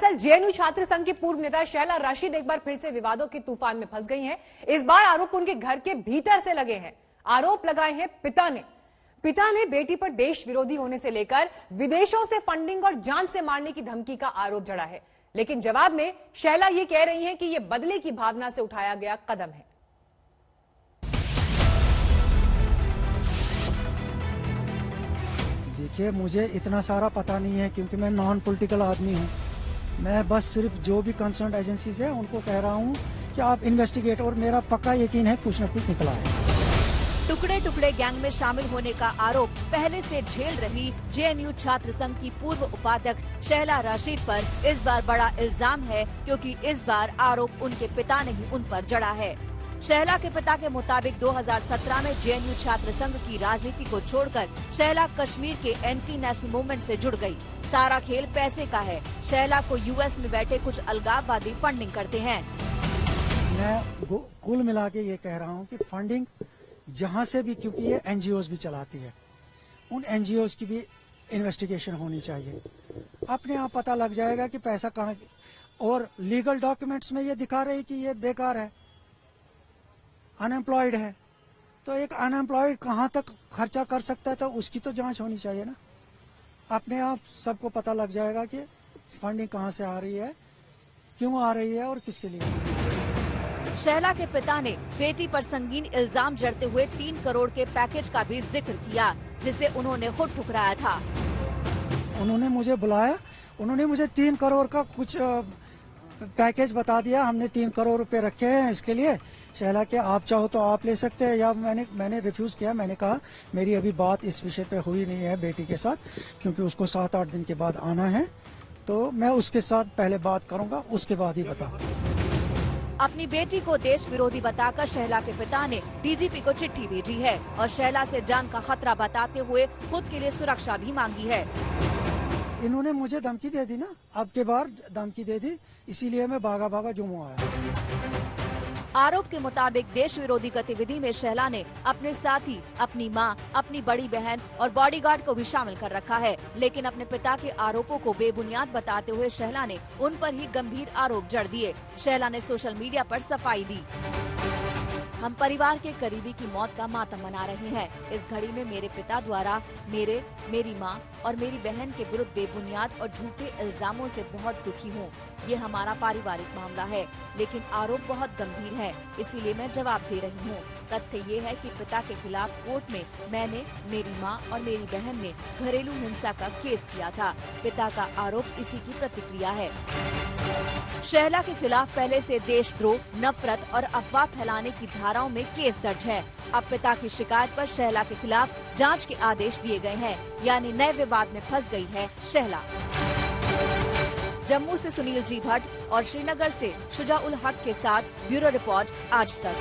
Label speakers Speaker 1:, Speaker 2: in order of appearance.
Speaker 1: दरअसल जेएनयू छात्र संघ की पूर्व नेता शैला राशिद एक बार फिर से विवादों के तूफान में फंस गई हैं। इस बार आरोप उनके घर के भीतर से लगे हैं। आरोप लगाए हैं पिता ने बेटी पर देश विरोधी होने से लेकर विदेशों से फंडिंग और जान से मारने की धमकी का आरोप जड़ा है। लेकिन जवाब में शैला ये कह रही हैं कि यह बदले की भावना से उठाया गया कदम है।
Speaker 2: देखिए, मुझे इतना सारा पता नहीं है क्योंकि मैं नॉन पॉलिटिकल आदमी हूँ। मैं बस सिर्फ जो भी कंसर्न एजेंसीज है उनको कह रहा हूँ कि आप इन्वेस्टिगेट, और मेरा पक्का यकीन है कुछ न कुछ निकला है।
Speaker 3: टुकड़े टुकड़े गैंग में शामिल होने का आरोप पहले से झेल रही जेएनयू छात्र संघ की पूर्व उपाध्यक्ष शैला राशिद पर इस बार बड़ा इल्जाम है, क्योंकि इस बार आरोप उनके पिता ने ही उन पर जड़ा है। शैला के पिता के मुताबिक 2017 में जेएनयू छात्र संघ की राजनीति को छोड़कर शैला कश्मीर के एंटी नेशनल मूवमेंट से जुड़ गई। सारा खेल पैसे का है। शैला को यूएस में बैठे कुछ अलगाववादी फंडिंग करते हैं।
Speaker 2: मैं कुल मिला के ये कह रहा हूँ कि फंडिंग जहाँ से भी, क्योंकि ये एनजीओज भी चलाती है, उन एनजीओज की भी इन्वेस्टिगेशन होनी चाहिए। अपने आप पता लग जाएगा कि पैसा कहाँ, और लीगल डॉक्यूमेंट्स में ये दिखा रहे कि ये बेकार है, अनएम्प्लॉयड है। तो एक अनएम्प्लॉयड कहाँ तक खर्चा कर सकता है, तो उसकी तो जांच होनी चाहिए ना। अपने आप सबको पता लग जाएगा कि फंडिंग कहाँ से आ रही है, क्यों आ रही है और किसके लिए।
Speaker 3: शैला के पिता ने बेटी पर संगीन इल्जाम जड़ते हुए 3 करोड़ के पैकेज का भी जिक्र किया, जिसे उन्होंने खुद ठुकराया था।
Speaker 2: उन्होंने मुझे बुलाया, उन्होंने मुझे 3 करोड़ का कुछ पैकेज बता दिया। हमने 3 करोड़ रुपए रखे हैं इसके लिए। शैला के आप चाहो तो आप ले सकते हैं, या मैंने रिफ्यूज किया। मैंने कहा मेरी अभी बात इस विषय पे हुई नहीं है बेटी के साथ, क्योंकि उसको 7-8 दिन के बाद आना है, तो मैं उसके साथ पहले बात करूंगा, उसके बाद ही बता।
Speaker 3: अपनी बेटी को देश विरोधी बताकर शैला के पिता ने डीजीपी को चिट्ठी भेजी है और शैला से जान का खतरा बताते हुए खुद के लिए सुरक्षा भी मांगी है।
Speaker 2: इन्होंने मुझे धमकी दे दी ना, अब के बार धमकी दे दी, इसीलिए मैं भागा जम्मू आया।
Speaker 3: आरोप के मुताबिक देश विरोधी गतिविधि में शैला ने अपने साथी, अपनी मां, अपनी बड़ी बहन और बॉडीगार्ड को भी शामिल कर रखा है। लेकिन अपने पिता के आरोपों को बेबुनियाद बताते हुए शैला ने उन पर ही गंभीर आरोप जड़ दिए। शैला ने सोशल मीडिया पर सफाई दी। हम परिवार के करीबी की मौत का मातम मना रहे हैं। इस घड़ी में मेरे पिता द्वारा मेरी मां और मेरी बहन के विरुद्ध बेबुनियाद और झूठे इल्जामों से बहुत दुखी हूं। ये हमारा पारिवारिक मामला है, लेकिन आरोप बहुत गंभीर है, इसीलिए मैं जवाब दे रही हूं। तथ्य ये है कि पिता के खिलाफ कोर्ट में मैंने, मेरी मां और मेरी बहन ने घरेलू हिंसा का केस किया था। पिता का आरोप इसी की प्रतिक्रिया है। शैला के खिलाफ पहले से देशद्रोह, नफरत और अफवाह फैलाने की धाराओं में केस दर्ज है। अब पिता की शिकायत पर शैला के खिलाफ जांच के आदेश दिए गए हैं, यानी नए विवाद में फंस गई है शैला। जम्मू से सुनील जी भट्ट और श्रीनगर से शुजा उल हक के साथ ब्यूरो रिपोर्ट आज तक।